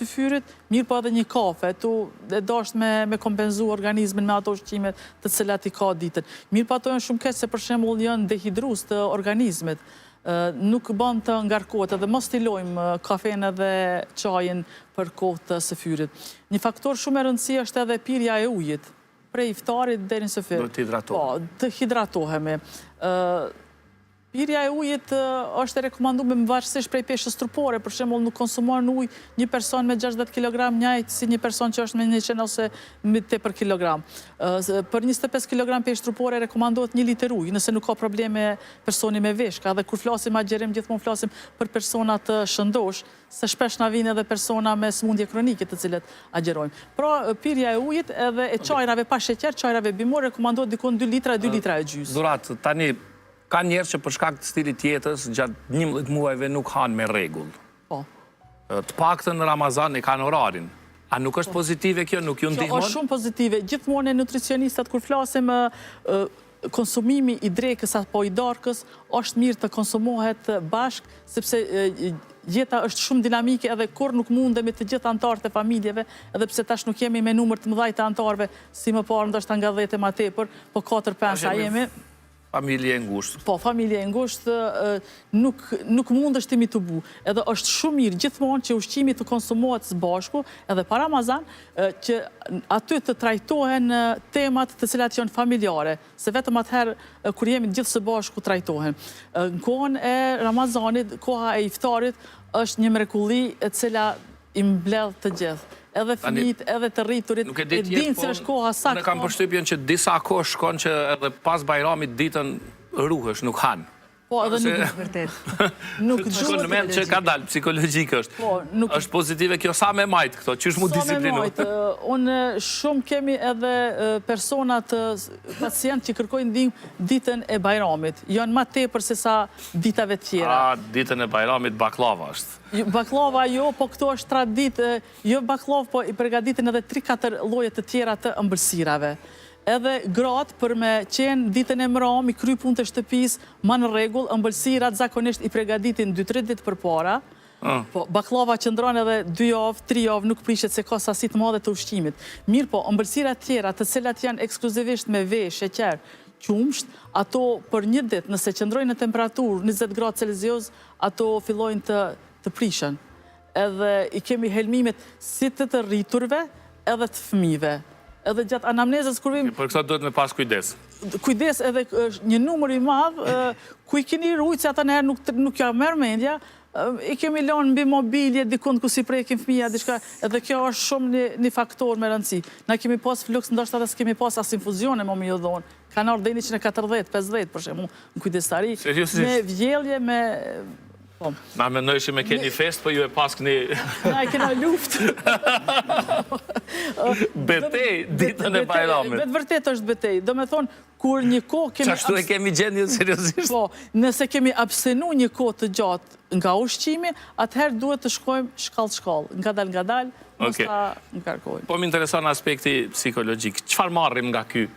syfyrit, mirë po edhe një kafe, tu e dasht me kompenzu organizmin me ato ushqimet të cilat i ka ditën. Mirë po ato janë shumë keq se për shembull janë dehidrues të organizmit. Nuk bën të ngarkohet edhe mos stilojmë kafen edhe çajin për kohë të syfyrit. Një faktor shumë e rëndësishëm është edhe pirja e ujit. Prej iftarit deri në syfyr. Do të hidratohemi. Po, të hidratohemi. Pirja e ujit është e rekomanduar varësisht prej peshës trupore, për shembull nuk konsumon ujë një person me 60 kg njëjtë si një person që është me 100 ose me 8 kg. Për 25 kg peshë trupore rekomandohet 1 litër ujë, nëse nuk ka probleme personi me veshka. Dhe kur flasim agjerim, gjithmonë flasim për persona të shëndosh, se shpesh na vinë edhe persona me sëmundje kronike të cilët agjerojmë. Pra, pirja e ujit edhe e çajrave pa sheqer, çajrave bimor rekomandohet dikon 2 litra, 2 litra e gjys. Dhurat, tani ka njerëz që për shkak të stilit jetës gjatë 11 muajve nuk hanë me rregull. Po. Të paktën në Ramazan e kanë orarin. A nuk është pozitive kjo, nuk ju ndihmon? Kjo është shumë pozitive. Gjithmonë nutricionistat kur flasim konsumimi i drekës apo i darkës është mirë të konsumohet bashk, sepse jeta është shumë dinamike edhe kur nuk mundemi të gjithë anëtarët e familjeve, edhe pse tash nuk jemi me numër të mëdhaj të anëtarëve, si më parë ndoshta nga 10 më tepër, po 4-5 jemi. Familje e ngushtë. Po, familje e ngushtë nuk mund është timi të bu. Edhe është shumë mirë gjithmonë që ushqimi të konsumohet së bashku, edhe para Ramazan, që aty të trajtohen temat të cilat janë familjare, se vetëm atëherë kur jemi gjithë së bashku trajtohen. Në kohën e Ramazanit, koha e iftarit, është një mrekulli e cila i mbledh të gjithë. Edhe fëmijët, edhe të rriturit, e dinë se është koha saktë. Unë kam përshtypjen që disa kohë shkon që edhe pas Bajramit ditën ruhesh, nuk hanë. Po, edhe nuk është vërtet. Nuk shkon në mend që ka dalë, psikologjik është. Është pozitive kjo sa me majtë këto, qysh mu disiplinu? Sa me majtë, unë shumë kemi edhe personat, pacient që kërkojnë ndihmë ditën e Bajramit. Janë ma tepër se sa ditave tjera. Ditën e Bajramit baklava është. Baklava jo, po këto është traditë, jo baklav, po i përgatitin edhe 3-4 lloje të tjera të ëmbëlsirave. Edhe gratë për me qenë ditën e Mram, i kry punë të shtëpis, ma në rregull, ëmbëlsirat zakonisht i përgatitin 2-3 ditë përpara. Po, baklava qëndron edhe 2 javë, 3 javë, nuk prishet se ka sasi të madhe të ushqimit. Mirë po, ëmbëlsirat tjera, të cilat janë ekskluzivisht me ve, sheqer, qumsht, ato për një ditë, nëse qëndrojnë në temperaturë 20 gradë Celsius, ato fillojnë të prishen. Edhe i kemi helmimet si të rriturve edhe të fëmijëve. Edhe gjatë anamnezës kur vim... Për kësa duhet me pas kujdes. Kujdes edhe një numër i madhë, ku i keni rujtë, se ata nëherë nuk ja merr mendja, i kemi lënë mbi mobilje, dikund ku si prekin fëmija, edhe kjo është shumë një faktor me rëndësi. Na kemi pas fluks, ndoshta edhe s'kemi pas as infuzione, më më dhonë. Kanë ardhur deri në 40-50, për shembull, në kujdestari, me vjellje, me... Na mendoj me keni fest, po ju e pas këni... Na e kena luftë. Betej, ditën e Bajramit. Vetë vërtet është betej. Do me thonë, kur një kohë kemi... Qashtu e kemi gjendje seriozisht? Po, nëse kemi abstenu një kohë të gjatë nga ushqimi, atëherë duhet të shkojmë shkallë, nga dal, mos ta ngarkojmë. Po më intereson aspekti psikologjik. Çfarë marrim nga ky